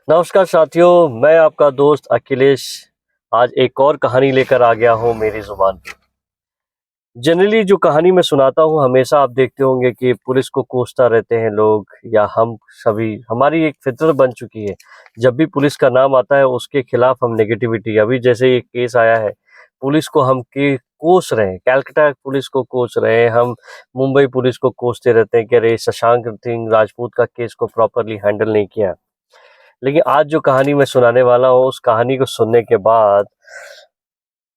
नमस्कार साथियों, मैं आपका दोस्त अखिलेश आज एक और कहानी लेकर आ गया हूँ मेरी ज़ुबान पे। जनरली जो कहानी मैं सुनाता हूँ हमेशा आप देखते होंगे कि पुलिस को कोसता रहते हैं लोग या हम सभी हमारी एक फितरत बन चुकी है। जब भी पुलिस का नाम आता है उसके खिलाफ हम नेगेटिविटी अभी जैसे एक केस आया है, पुलिस को हम के कोस रहे हैं, कलकत्ता पुलिस को कोस रहे हैं, हम मुंबई पुलिस को कोसते रहते हैं कि अरे शशांक सिंह राजपूत का केस को प्रॉपरली हैंडल नहीं किया। लेकिन आज जो कहानी मैं सुनाने वाला हूँ उस कहानी को सुनने के बाद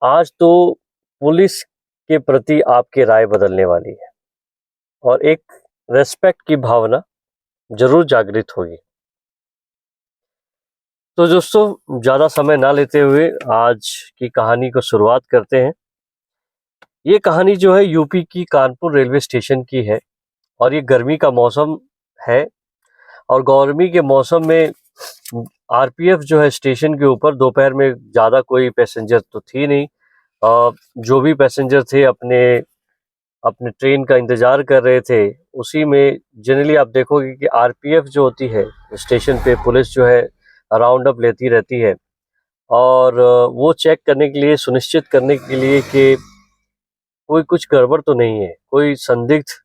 आज तो पुलिस के प्रति आपकी राय बदलने वाली है और एक रेस्पेक्ट की भावना जरूर जागृत होगी। तो दोस्तों ज़्यादा समय ना लेते हुए आज की कहानी को शुरुआत करते हैं। ये कहानी जो है यूपी की कानपुर रेलवे स्टेशन की है और ये गर्मी का मौसम है और गर्मी के मौसम में आरपीएफ जो है स्टेशन के ऊपर दोपहर में ज़्यादा कोई पैसेंजर तो थी नहीं। जो भी पैसेंजर थे अपने अपने ट्रेन का इंतज़ार कर रहे थे। उसी में जनरली आप देखोगे कि आरपीएफ जो होती है स्टेशन पे पुलिस जो है राउंड अप लेती रहती है और वो चेक करने के लिए सुनिश्चित करने के लिए कि कोई कुछ गड़बड़ तो नहीं है, कोई संदिग्ध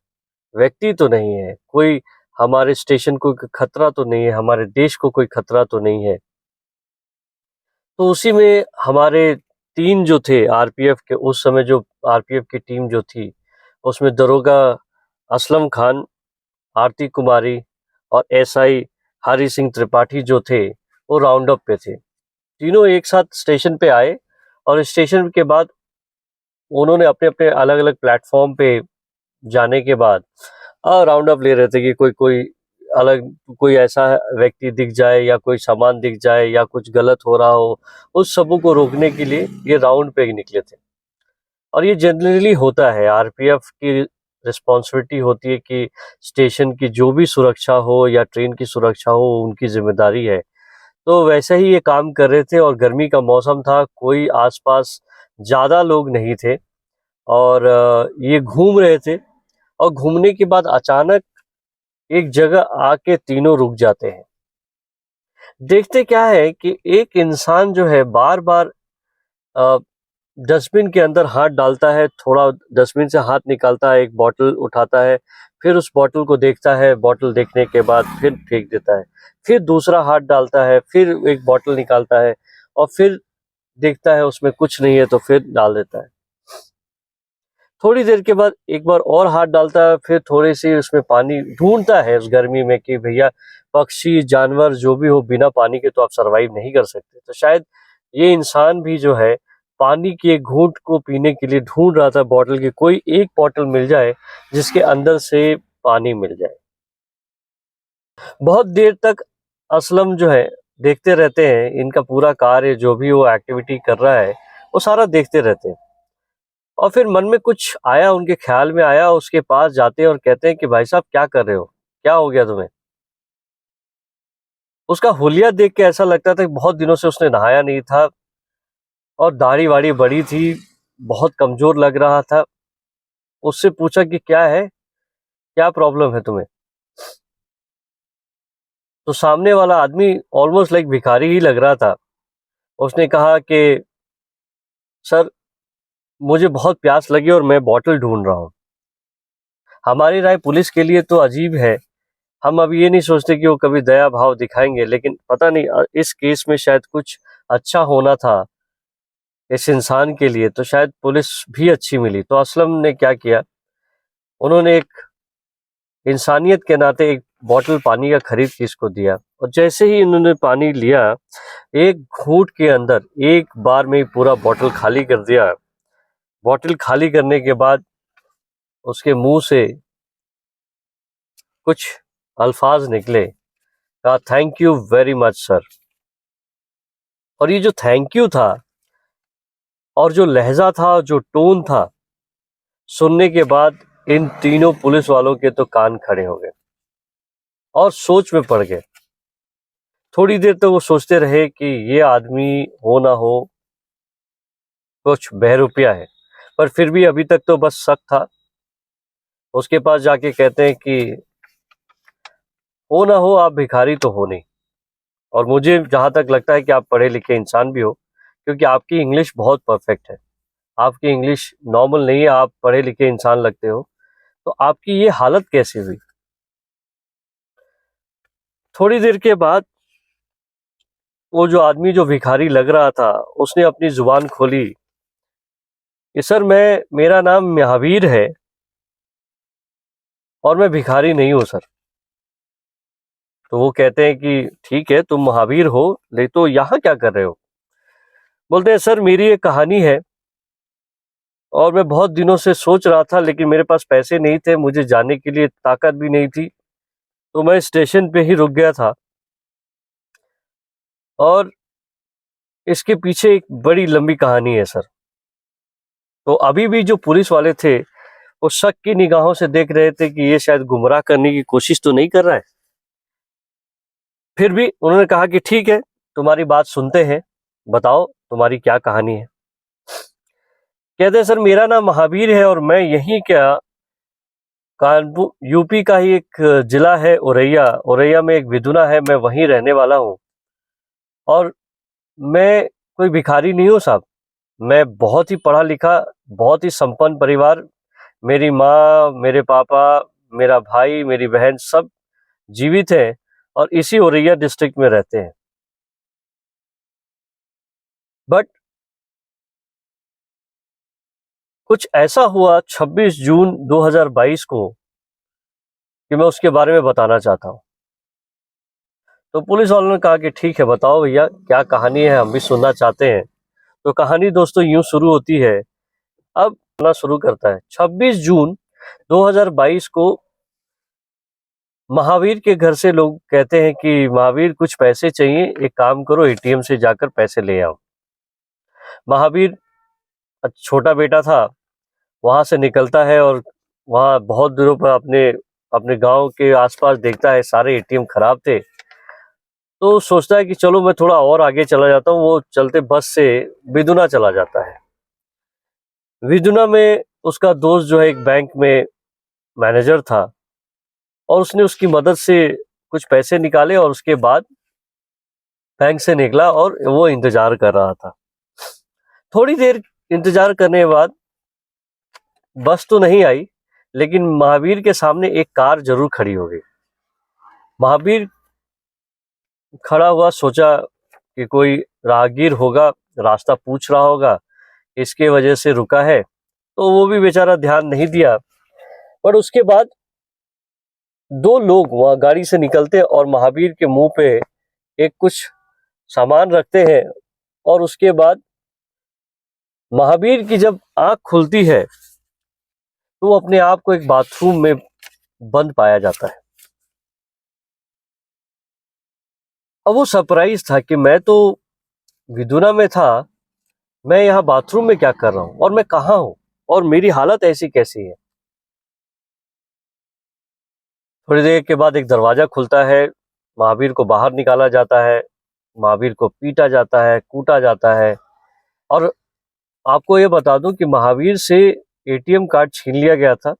व्यक्ति तो नहीं है, कोई हमारे स्टेशन को खतरा तो नहीं है, हमारे देश को कोई खतरा तो नहीं है। तो उसी में हमारे 3 जो थे आरपीएफ के उस समय जो आरपीएफ की टीम जो थी, उसमें दरोगा असलम खान, आरती कुमारी और एसआई हरि सिंह त्रिपाठी जो थे, वो राउंड अप पे थे। तीनों एक साथ स्टेशन पे आए और स्टेशन के बाद उन्होंने अपने-अपने अलग-अलग प्लेटफ़ॉर्म पे जाने के बाद राउंड अप ले रहे थे कि कोई अलग कोई ऐसा व्यक्ति दिख जाए या कोई सामान दिख जाए या कुछ गलत हो रहा हो, उस सबों को रोकने के लिए ये राउंड पे निकले थे। और ये जनरली होता है, आरपीएफ की रिस्पॉन्सिबिलिटी होती है कि स्टेशन की जो भी सुरक्षा हो या ट्रेन की सुरक्षा हो उनकी ज़िम्मेदारी है। तो वैसे ही ये काम कर रहे थे और गर्मी का मौसम था, कोई आस-पास ज़्यादा लोग नहीं थे और ये घूम रहे थे और घूमने के बाद अचानक एक जगह आके तीनों रुक जाते हैं। देखते क्या है कि एक इंसान जो है बार-बार अ, डस्टबिन के अंदर हाथ डालता है, थोड़ा डस्टबिन से हाथ निकालता है, एक बॉटल उठाता है, फिर उस बॉटल को देखता है, बॉटल देखने के बाद फिर फेंक देता है। फिर दूसरा हाथ डालता है, फिर एक बॉटल निकालता है और फिर देखता है उसमें कुछ नहीं है तो फिर डाल देता है। थोड़ी देर के बाद एक बार और हाथ डालता है, फिर थोड़ी-सी उसमें पानी ढूँढता है उस गर्मी में कि भैया पक्षी, जानवर जो भी हो बिना पानी के तो आप सर्वाइव नहीं कर सकते। तो शायद ये इंसान भी जो है पानी की एक घूँट को पीने के लिए ढूँढ रहा था बॉटल की, कोई एक बॉटल मिल जाए जिसके अंदर से पानी मिल जाए। बहुत देर तक असलम जो है देखते रहते हैं, इनका पूरा कार्य जो भी वो एक्टिविटी कर रहा है, वो सारा देखते रहते हैं। और फिर मन में कुछ आया, उनके ख्याल में आया, उसके पास जाते हैं और कहते हैं कि भाई साहब क्या कर रहे हो? क्या हो गया तुम्हें? उसका हुलिया देख के ऐसा लगता था कि बहुत दिनों से उसने नहाया नहीं था और दाढ़ी-वाढ़ी बड़ी थी, बहुत कमज़ोर लग रहा था। उससे पूछा कि क्या है? क्या प्रॉब्लम है तुम्हें? तो सामने वाला आदमी ऑलमोस्ट लाइक भिखारी ही लग रहा था। उसने कहा कि सर, मुझे बहुत प्यास लगी और मैं बॉटल ढूँढ रहा हूँ। हमारी राय पुलिस के लिए तो अजीब है। हम अब ये नहीं सोचते कि वो कभी दया भाव दिखाएँगे, लेकिन पता नहीं इस केस में शायद कुछ अच्छा होना था इस इंसान के लिए, तो शायद पुलिस भी अच्छी मिली। तो असलम ने क्या किया, उन्होंने एक इंसानियत के नाते एक बॉटल पानी का खरीद के इसको दिया और जैसे ही इन्होंने पानी लिया, एक घूँट के अंदर एक बार में ही पूरा बॉटल खाली कर दिया। बॉटल खाली करने के बाद उसके मुँह से कुछ अल्फाज निकले, कहा thank you very much sir. और ये जो थैंक यू था और जो लहजा था, जो टोन था, सुनने के बाद इन तीनों पुलिस वालों के तो कान खड़े हो गए और सोच में पड़ गए। थोड़ी देर तो वो सोचते रहे कि ये आदमी हो ना हो कुछ बहरूपिया है, पर फिर भी अभी तक तो बस शक था। उसके पास जाके कहते हैं कि हो ना हो आप भिखारी तो हो नहीं, और मुझे जहाँ तक लगता है कि आप पढ़े लिखे इंसान भी हो, क्योंकि आपकी इंग्लिश बहुत परफेक्ट है। आपकी इंग्लिश नॉर्मल नहीं है, आप पढ़े लिखे इंसान लगते हो। तो आपकी ये हालत कैसे हुई? थोड़ी देर के बाद वो जो आदमी जो भिखारी लग रहा था, उसने अपनी जुबान खोली कि सर, मेरा नाम महावीर है और मैं भिखारी नहीं हूँ सर। तो वो कहते हैं कि ठीक है, तुम महावीर हो, ले तो यहाँ क्या कर रहे हो? बोलते हैं सर, मेरी एक कहानी है और मैं बहुत दिनों से सोच रहा था, लेकिन मेरे पास पैसे नहीं थे, मुझे जाने के लिए ताकत भी नहीं थी, तो मैं स्टेशन पे ही रुक गया था। और इसके पीछे एक बड़ी लंबी कहानी है सर। तो अभी भी जो पुलिस वाले थे, वो शक की निगाहों से देख रहे थे कि ये शायद गुमराह करने की कोशिश तो नहीं कर रहा है। फिर भी उन्होंने कहा कि ठीक है, तुम्हारी बात सुनते हैं, बताओ तुम्हारी क्या कहानी है। कहते हैं सर, मेरा नाम महावीर है और मैं यहीं क्या, कानपुर यूपी का ही एक जिला है औरैया, औरैया में एक विधुना है, मैं वहीं रहने वाला हूँ। और मैं कोई भिखारी नहीं हूँ साहब, मैं बहुत ही पढ़ा लिखा, बहुत ही संपन्न परिवार, मेरी माँ, मेरे पापा, मेरा भाई, मेरी बहन सब जीवित हैं और इसी औरैया डिस्ट्रिक्ट में रहते हैं। बट कुछ ऐसा हुआ 26 जून 2022 को कि मैं उसके बारे में बताना चाहता हूँ। तो पुलिस वालों ने कहा कि ठीक है, बताओ भैया क्या कहानी है, हम भी सुनना चाहते हैं। तो कहानी दोस्तों यूं शुरू होती है। अब ना शुरू करता है 26 जून 2022 को। महावीर के घर से लोग कहते हैं कि महावीर कुछ पैसे चाहिए, एक काम करो एटीएम से जाकर पैसे ले आओ। महावीर छोटा बेटा था, वहां से निकलता है और वहां बहुत दूरों पर अपने अपने गांव के आसपास देखता है सारे एटीएम खराब थे। तो सोचता है कि चलो मैं थोड़ा और आगे चला जाता हूँ। वो चलते बस से विदुना चला जाता है। विदुना में उसका दोस्त जो है एक बैंक में मैनेजर था और उसने उसकी मदद से कुछ पैसे निकाले और उसके बाद बैंक से निकला और वो इंतजार कर रहा था। थोड़ी देर इंतजार करने के बाद बस तो नहीं आई, लेकिन महावीर के सामने एक कार जरूर खड़ी हो गई। महावीर खड़ा हुआ, सोचा कि कोई राहगीर होगा, रास्ता पूछ रहा होगा, इसके वजह से रुका है। तो वो भी बेचारा ध्यान नहीं दिया। पर उसके बाद दो लोग वहां गाड़ी से निकलते हैं और महावीर के मुंह पे एक कुछ सामान रखते हैं। और उसके बाद महावीर की जब आंख खुलती है तो वो अपने आप को एक बाथरूम में बंद पाया जाता है। अब वो सरप्राइज था कि मैं तो विदुना में था, मैं यहाँ बाथरूम में क्या कर रहा हूँ और मैं कहाँ हूँ और मेरी हालत ऐसी कैसी है। थोड़ी देर के बाद एक दरवाजा खुलता है, महावीर को बाहर निकाला जाता है, महावीर को पीटा जाता है, कूटा जाता है। और आपको ये बता दूं कि महावीर से एटीएम कार्ड छीन लिया गया था,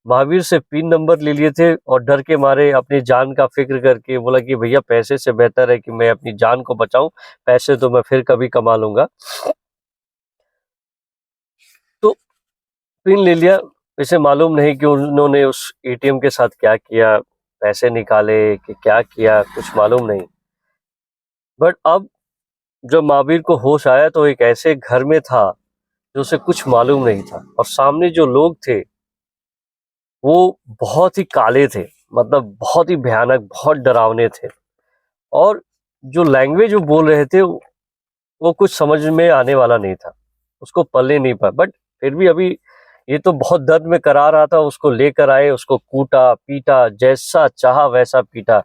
महावीर से पिन नंबर ले लिए थे और डर के मारे अपनी जान का फिक्र करके बोला कि भैया पैसे से बेहतर है कि मैं अपनी जान को बचाऊं, पैसे तो मैं फिर कभी कमा लूंगा। तो पिन ले लिया। इसे मालूम नहीं कि उन्होंने उस एटीएम के साथ क्या किया, पैसे निकाले कि क्या किया, कुछ मालूम नहीं। बट अब जब महावीर को होश आया तो एक ऐसे घर में था जो उसे कुछ मालूम नहीं था और सामने जो लोग थे वो बहुत ही काले थे, मतलब बहुत ही भयानक, बहुत डरावने थे। और जो लैंग्वेज वो बोल रहे थे वो कुछ समझ में आने वाला नहीं था, उसको पल्ले नहीं पाया। बट फिर भी अभी ये तो बहुत दर्द में करा रहा था, उसको लेकर आए, उसको कूटा पीटा, जैसा चाहा वैसा पीटा।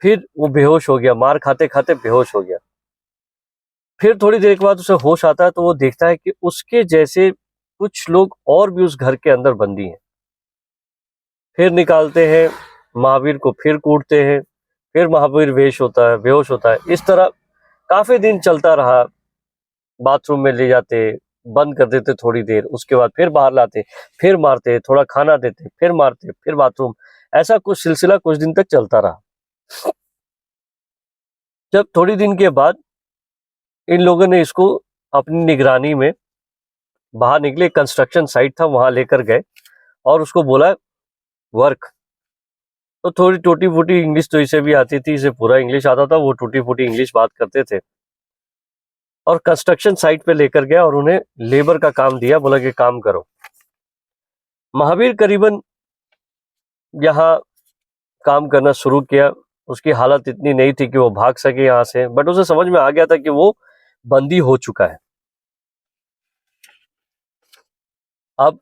फिर वो बेहोश हो गया, मार खाते खाते बेहोश हो गया। फिर थोड़ी देर के बाद उसे होश आता है तो वो देखता है कि उसके जैसे कुछ लोग और भी उस घर के अंदर बंदी हैं। फिर निकालते हैं, महावीर को फिर कूटते हैं, फिर महावीर बेहोश होता है। इस तरह काफी दिन चलता रहा। बाथरूम में ले जाते, बंद कर देते थोड़ी देर, उसके बाद फिर बाहर लाते, फिर मारते, थोड़ा खाना देते, फिर मारते, फिर बाथरूम। ऐसा कुछ सिलसिला कुछ दिन तक चलता रहा। जब थोड़ी दिन के बाद इन लोगों ने इसको अपनी निगरानी में बाहर निकले, कंस्ट्रक्शन साइट था वहां लेकर गए और उसको बोला वर्क। तो थोड़ी टूटी फूटी इंग्लिश तो इसे भी आती थी, इसे पूरा इंग्लिश आता था, वो टूटी फूटी इंग्लिश बात करते थे। और कंस्ट्रक्शन साइट पे लेकर गया और उन्हें लेबर का काम दिया, बोला कि काम करो। महावीर करीबन यहाँ काम करना शुरू किया। उसकी हालत इतनी नहीं थी कि वो भाग सके यहाँ से, बट उसे समझ में आ गया था कि वो बंदी हो चुका है। अब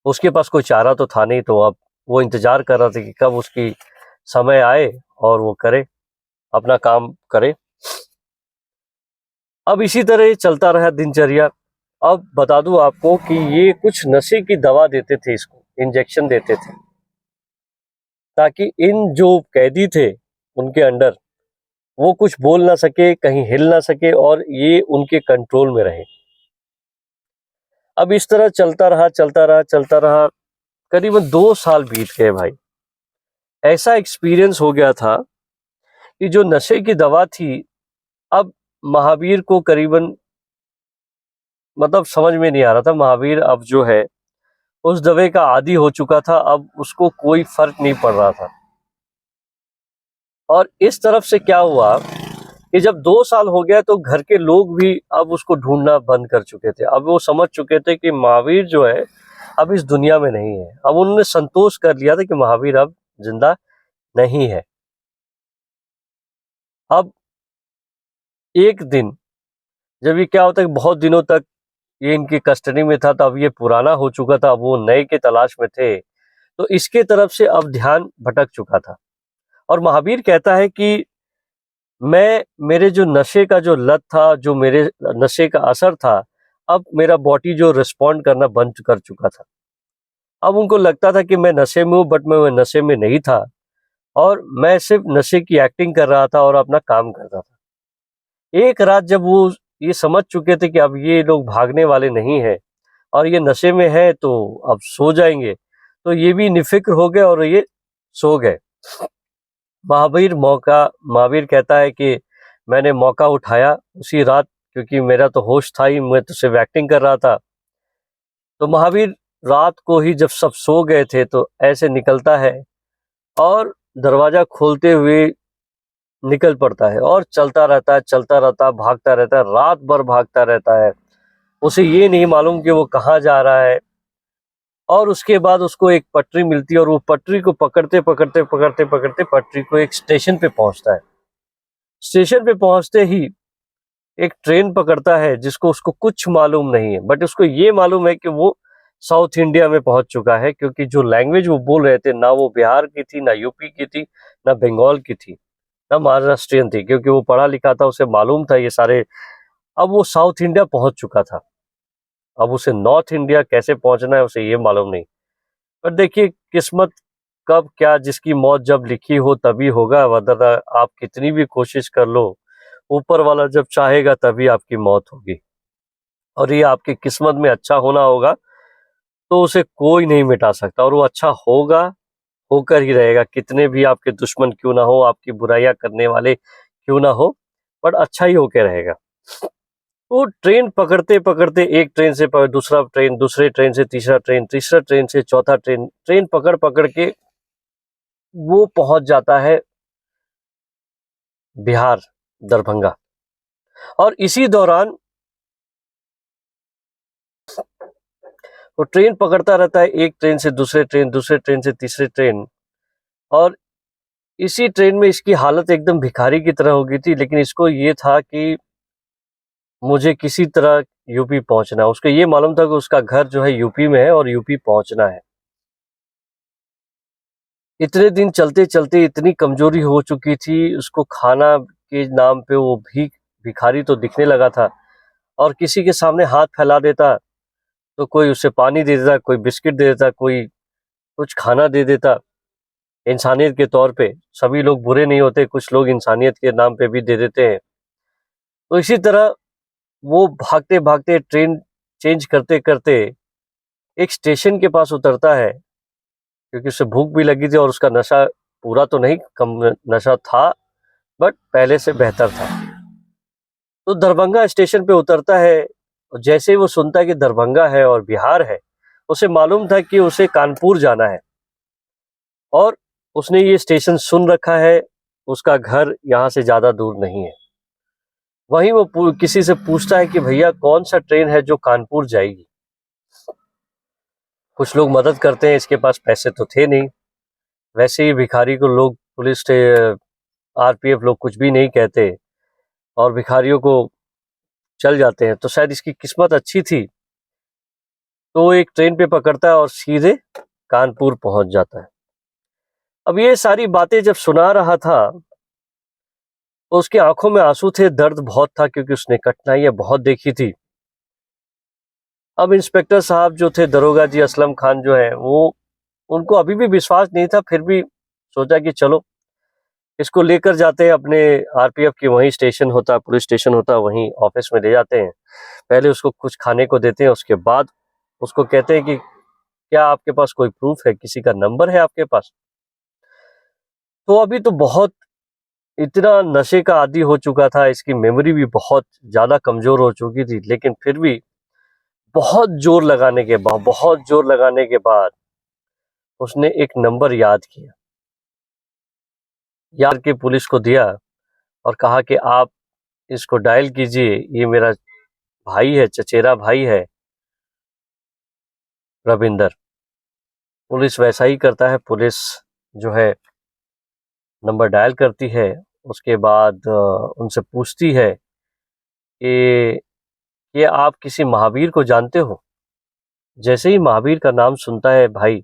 उसके पास कोई चारा तो था नहीं, तो अब वो इंतजार कर रहा था कि कब उसकी समय आए और वो करे, अपना काम करे। अब इसी तरह चलता रहा दिनचर्या। अब बता दूं आपको कि ये कुछ नशे की दवा देते थे, इसको इंजेक्शन देते थे, ताकि इन जो कैदी थे उनके अंडर वो कुछ बोल ना सके, कहीं हिल ना सके और ये उनके कंट्रोल में रहे। अब इस तरह चलता रहा, करीबन 2 साल बीत गए भाई। ऐसा एक्सपीरियंस हो गया था कि जो नशे की दवा थी, अब महावीर को करीबन मतलब समझ में नहीं आ रहा था। महावीर अब जो है उस दवा का आदी हो चुका था, अब उसको कोई फर्क नहीं पड़ रहा था। और इस तरफ से क्या हुआ कि जब 2 साल हो गया तो घर के लोग भी अब उसको ढूंढना बंद कर चुके थे। अब वो समझ चुके थे कि महावीर जो है अब इस दुनिया में नहीं है। अब उन्होंने संतोष कर लिया था कि महावीर अब जिंदा नहीं है। अब एक दिन जब ये क्या होता है कि बहुत दिनों तक ये इनकी कस्टडी में था, तब ये पुराना हो चुका था, अब वो नए के तलाश में थे, तो इसके तरफ से अब ध्यान भटक चुका था। और महावीर कहता है कि मैं, मेरे जो नशे का जो लत था, जो मेरे नशे का असर था, अब मेरा बॉडी जो रिस्पॉन्ड करना बंद कर चुका था। अब उनको लगता था कि मैं नशे में हूँ, बट मैं नशे में नहीं था और मैं सिर्फ नशे की एक्टिंग कर रहा था और अपना काम करता था। एक रात जब वो ये समझ चुके थे कि अब ये लोग भागने वाले नहीं है और ये नशे में है तो अब सो जाएंगे, तो ये भी निफिक्र हो गए और ये सो गए। महावीर कहता है कि मैंने मौका उठाया उसी रात, क्योंकि मेरा तो होश था ही, मैं तो सिर्फ एक्टिंग कर रहा था। तो महावीर रात को ही जब सब सो गए थे तो ऐसे निकलता है और दरवाजा खोलते हुए निकल पड़ता है और चलता रहता है, भागता रहता है, रात भर भागता रहता है। उसे ये नहीं मालूम कि वो कहाँ जा रहा है। और उसके बाद उसको एक पटरी मिलती है और वो पटरी को पकड़ते पटरी को एक स्टेशन पे पहुंचता है। स्टेशन पे पहुंचते ही एक ट्रेन पकड़ता है जिसको उसको कुछ मालूम नहीं है, बट उसको ये मालूम है कि वो साउथ इंडिया में पहुंच चुका है, क्योंकि जो लैंग्वेज वो बोल रहे थे ना वो बिहार की थी, ना यूपी की थी, ना बंगाल की थी, ना महाराष्ट्रियन थी, क्योंकि वो पढ़ा लिखा था, उसे मालूम था ये सारे। अब वो साउथ इंडिया पहुंच चुका था। अब उसे नॉर्थ इंडिया कैसे पहुंचना है उसे ये मालूम नहीं। पर देखिए किस्मत कब क्या, जिसकी मौत जब लिखी हो तभी होगा, वरना आप कितनी भी कोशिश कर लो, ऊपर वाला जब चाहेगा तभी आपकी मौत होगी। और ये आपकी किस्मत में अच्छा होना होगा तो उसे कोई नहीं मिटा सकता, और वो अच्छा होगा, होकर ही रहेगा, कितने भी आपके दुश्मन क्यों ना हो, आपकी बुराइयां करने वाले क्यों ना हो, पर अच्छा ही होकर रहेगा। वो ट्रेन पकड़ते पकड़ते एक ट्रेन से दूसरा ट्रेन, दूसरे ट्रेन से तीसरा ट्रेन, तीसरा ट्रेन से चौथा ट्रेन, ट्रेन पकड़ पकड़ के वो पहुंच जाता है बिहार, दरभंगा। और इसी दौरान वो ट्रेन पकड़ता रहता है, एक ट्रेन से दूसरे ट्रेन, दूसरे ट्रेन से तीसरे ट्रेन। और इसी ट्रेन में इसकी हालत एकदम भिखारी की तरह हो गई थी, लेकिन इसको ये था कि मुझे किसी तरह यूपी पहुंचना है। उसको ये मालूम था कि उसका घर जो है यूपी में है और यूपी पहुंचना है। इतने दिन चलते चलते इतनी कमजोरी हो चुकी थी, उसको खाना के नाम पे वो भिखारी तो दिखने लगा था, और किसी के सामने हाथ फैला देता तो कोई उसे पानी दे देता, कोई बिस्किट दे देता, कोई कुछ खाना दे देता इंसानियत के तौर पे। सभी लोग बुरे नहीं होते, कुछ लोग इंसानियत के नाम पे भी दे देते हैं। तो इसी तरह वो भागते भागते ट्रेन चेंज करते करते एक स्टेशन के पास उतरता है, क्योंकि उसे भूख भी लगी थी और उसका नशा पूरा तो नहीं, कम नशा था, बट पहले से बेहतर था। तो दरभंगा स्टेशन पे उतरता है, और जैसे ही वो सुनता है कि दरभंगा है और बिहार है, उसे मालूम था कि उसे कानपुर जाना है, और उसने ये स्टेशन सुन रखा है, उसका घर यहाँ से ज़्यादा दूर नहीं है। वहीं वो किसी से पूछता है कि भैया कौन सा ट्रेन है जो कानपुर जाएगी। कुछ लोग मदद करते हैं, इसके पास पैसे तो थे नहीं, वैसे ही भिखारी को लोग, पुलिस आरपीएफ लोग कुछ भी नहीं कहते और भिखारियों को चल जाते हैं। तो शायद इसकी किस्मत अच्छी थी, तो वो एक ट्रेन पे पकड़ता है और सीधे कानपुर पहुंच जाता है। अब ये सारी बातें जब सुना रहा था तो उसकी आंखों में आंसू थे, दर्द बहुत था, क्योंकि उसने कठिनाइयां बहुत देखी थी। अब इंस्पेक्टर साहब जो थे, दरोगा जी असलम खान जो है, वो उनको अभी भी विश्वास नहीं था, फिर भी सोचा कि चलो इसको लेकर जाते हैं अपने आरपीएफ की, वहीं स्टेशन होता, पुलिस स्टेशन होता, वहीं ऑफिस में ले जाते हैं। पहले उसको कुछ खाने को देते हैं, उसके बाद उसको कहते हैं कि क्या आपके पास कोई प्रूफ है, किसी का नंबर है आपके पास। तो अभी तो बहुत इतना नशे का आदी हो चुका था, इसकी मेमोरी भी बहुत ज्यादा कमजोर हो चुकी थी, लेकिन फिर भी बहुत जोर लगाने के बाद उसने एक नंबर याद किया, याद के पुलिस को दिया और कहा कि आप इसको डायल कीजिए, ये मेरा भाई है, चचेरा भाई है रविंदर। पुलिस वैसा ही करता है, पुलिस जो है नंबर डायल करती है, उसके बाद उनसे पूछती है कि ये आप किसी महावीर को जानते हो। जैसे ही महावीर का नाम सुनता है भाई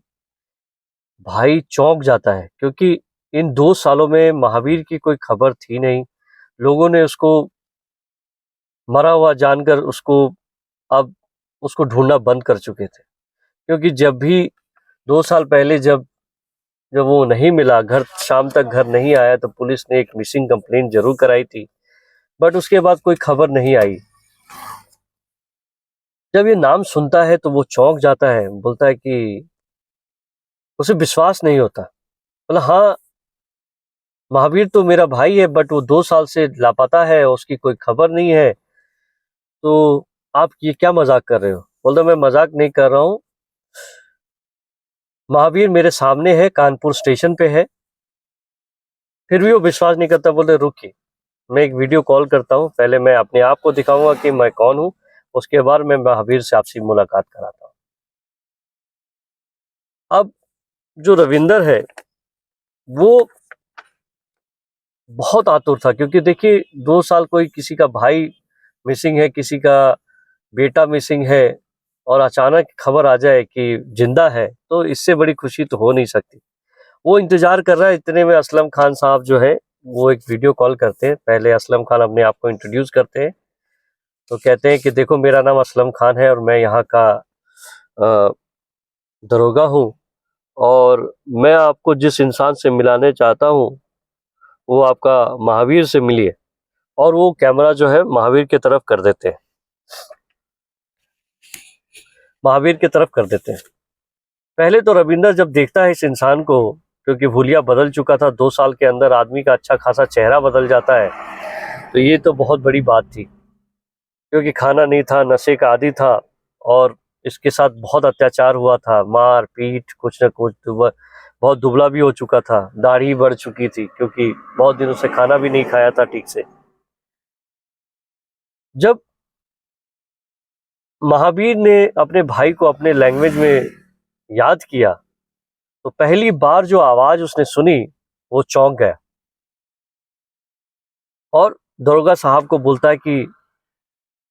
भाई चौंक जाता है, क्योंकि इन 2 सालों में महावीर की कोई खबर थी नहीं। लोगों ने उसको मरा हुआ जानकर अब उसको ढूंढना बंद कर चुके थे, क्योंकि जब भी 2 साल पहले जब जब वो नहीं मिला, घर शाम तक घर नहीं आया, तो पुलिस ने एक मिसिंग कंप्लेंट जरूर कराई थी, बट उसके बाद कोई खबर नहीं आई। जब ये नाम सुनता है तो वो चौंक जाता है, बोलता है कि उसे विश्वास नहीं होता। बोला हाँ, महावीर तो मेरा भाई है, बट वो 2 साल से लापता है, उसकी कोई खबर नहीं है। तो आप ये क्या मजाक कर रहे हो? बोलता मैं मजाक नहीं कर रहा हूँ, महावीर मेरे सामने है, कानपुर स्टेशन पे है। फिर भी वो विश्वास नहीं करता, बोले रुकिए मैं एक वीडियो कॉल करता हूँ, पहले मैं अपने आप को दिखाऊंगा कि मैं कौन हूँ, उसके बाद मैं महावीर से आपसी मुलाकात कराता हूँ। अब जो रविंदर है वो बहुत आतुर था, क्योंकि देखिए 2 साल कोई किसी का भाई मिसिंग है, किसी का बेटा मिसिंग है, और अचानक खबर आ जाए कि जिंदा है, तो इससे बड़ी खुशी तो हो नहीं सकती। वो इंतजार कर रहा है, इतने में असलम खान साहब जो है वो एक वीडियो कॉल करते हैं। पहले असलम खान अपने आप को इंट्रोड्यूस करते हैं, तो कहते हैं कि देखो मेरा नाम असलम खान है और मैं यहाँ का दरोगा हूँ, और मैं आपको जिस इंसान से मिलाने चाहता हूँ वो आपका महावीर से मिलिए। और वो कैमरा जो है महावीर की तरफ कर देते हैं, महावीर की तरफ कर देते हैं। पहले तो रविंदर जब देखता है इस इंसान को, क्योंकि भूलिया बदल चुका था, 2 साल के अंदर आदमी का अच्छा खासा चेहरा बदल जाता है, तो ये तो बहुत बड़ी बात थी, क्योंकि खाना नहीं था, नशे का आदी था, और इसके साथ बहुत अत्याचार हुआ था, मार पीट कुछ न कुछ, बहुत दुबला भी हो चुका था, दाढ़ी बढ़ चुकी थी, क्योंकि बहुत दिनों से खाना भी नहीं खाया था ठीक से। जब महावीर ने अपने भाई को अपने लैंग्वेज में याद किया, तो पहली बार जो आवाज उसने सुनी वो चौंक गया, और दरोगा साहब को बोलता है कि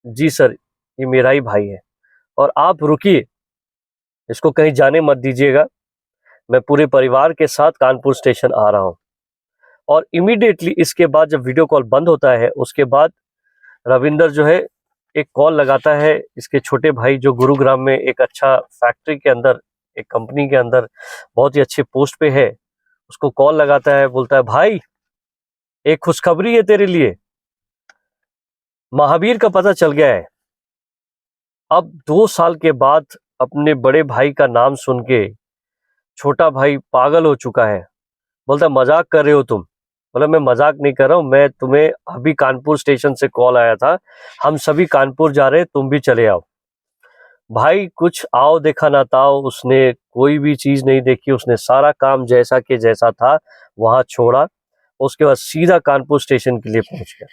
जी सर, ये मेरा ही भाई है, और आप रुकिए, इसको कहीं जाने मत दीजिएगा, मैं पूरे परिवार के साथ कानपुर स्टेशन आ रहा हूँ। और इमीडिएटली इसके बाद जब वीडियो कॉल बंद होता है, उसके बाद रविंदर जो है एक कॉल लगाता है इसके छोटे भाई, जो गुरुग्राम में एक अच्छा फैक्ट्री के अंदर, एक कंपनी के अंदर बहुत ही अच्छे पोस्ट पे है। उसको कॉल लगाता है, बोलता है भाई एक खुशखबरी है तेरे लिए, महावीर का पता चल गया है। अब 2 साल के बाद अपने बड़े भाई का नाम सुन के छोटा भाई पागल हो चुका है, बोलता मजाक कर रहे हो तुम, बोला मैं मजाक नहीं कर रहा हूँ, मैं तुम्हें अभी कानपुर स्टेशन से कॉल आया था, हम सभी कानपुर जा रहे, तुम भी चले आओ। भाई कुछ आओ देखा ना ताओ, उसने कोई भी चीज नहीं देखी, उसने सारा काम जैसा के जैसा था वहां छोड़ा, उसके बाद सीधा कानपुर स्टेशन के लिए पहुंच गया।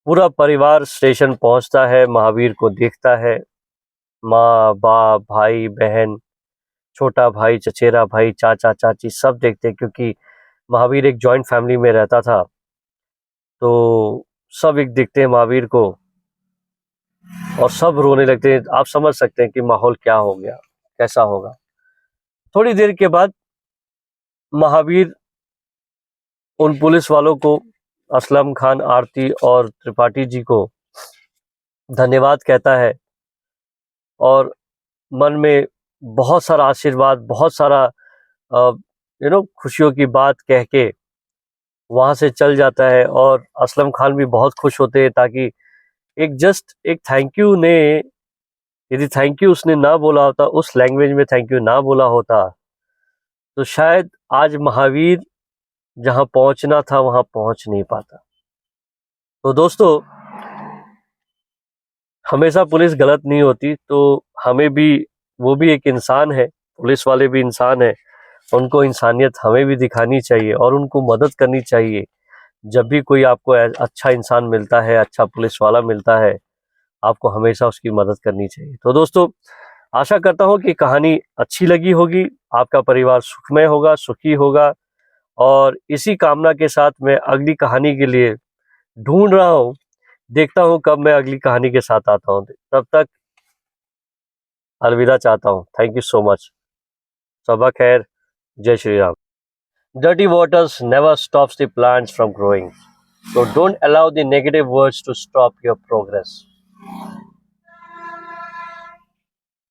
पूरा परिवार स्टेशन पहुंचता है, महावीर को देखता है, माँ बाप भाई बहन, छोटा भाई चचेरा भाई चाचा चाची सब देखते हैं, क्योंकि महावीर एक जॉइंट फैमिली में रहता था, तो सब एक देखते हैं महावीर को और सब रोने लगते हैं। आप समझ सकते हैं कि माहौल क्या हो गया, कैसा होगा। थोड़ी देर के बाद महावीर उन पुलिस वालों को, असलम खान, आरती और त्रिपाठी जी को धन्यवाद कहता है और मन में बहुत सारा आशीर्वाद, बहुत सारा खुशियों की बात कह के वहां से चल जाता है। और असलम खान भी बहुत खुश होते हैं, ताकि एक थैंक यू ने, यदि थैंक यू उसने ना बोला होता, उस लैंग्वेज में थैंक यू ना बोला होता, तो शायद आज महावीर जहां पहुंचना था वहां पहुंच नहीं पाता। तो दोस्तों, हमेशा पुलिस गलत नहीं होती, तो हमें भी, वो भी एक इंसान है, पुलिस वाले भी इंसान है, उनको इंसानियत हमें भी दिखानी चाहिए और उनको मदद करनी चाहिए। जब भी कोई आपको अच्छा इंसान मिलता है, अच्छा पुलिस वाला मिलता है, आपको हमेशा उसकी मदद करनी चाहिए। तो दोस्तों, आशा करता हूँ कि कहानी अच्छी लगी होगी, आपका परिवार सुखमय होगा, सुखी होगा, और इसी कामना के साथ मैं अगली कहानी के लिए ढूंढ रहा हूँ, देखता हूँ कब मैं अगली कहानी के साथ आता हूँ। तब तक अलविदा चाहता हूँ। Thank you so much. सबा खैर। जय Shri Ram. Dirty waters never stops the plants from growing. So don't allow the negative words to stop your progress.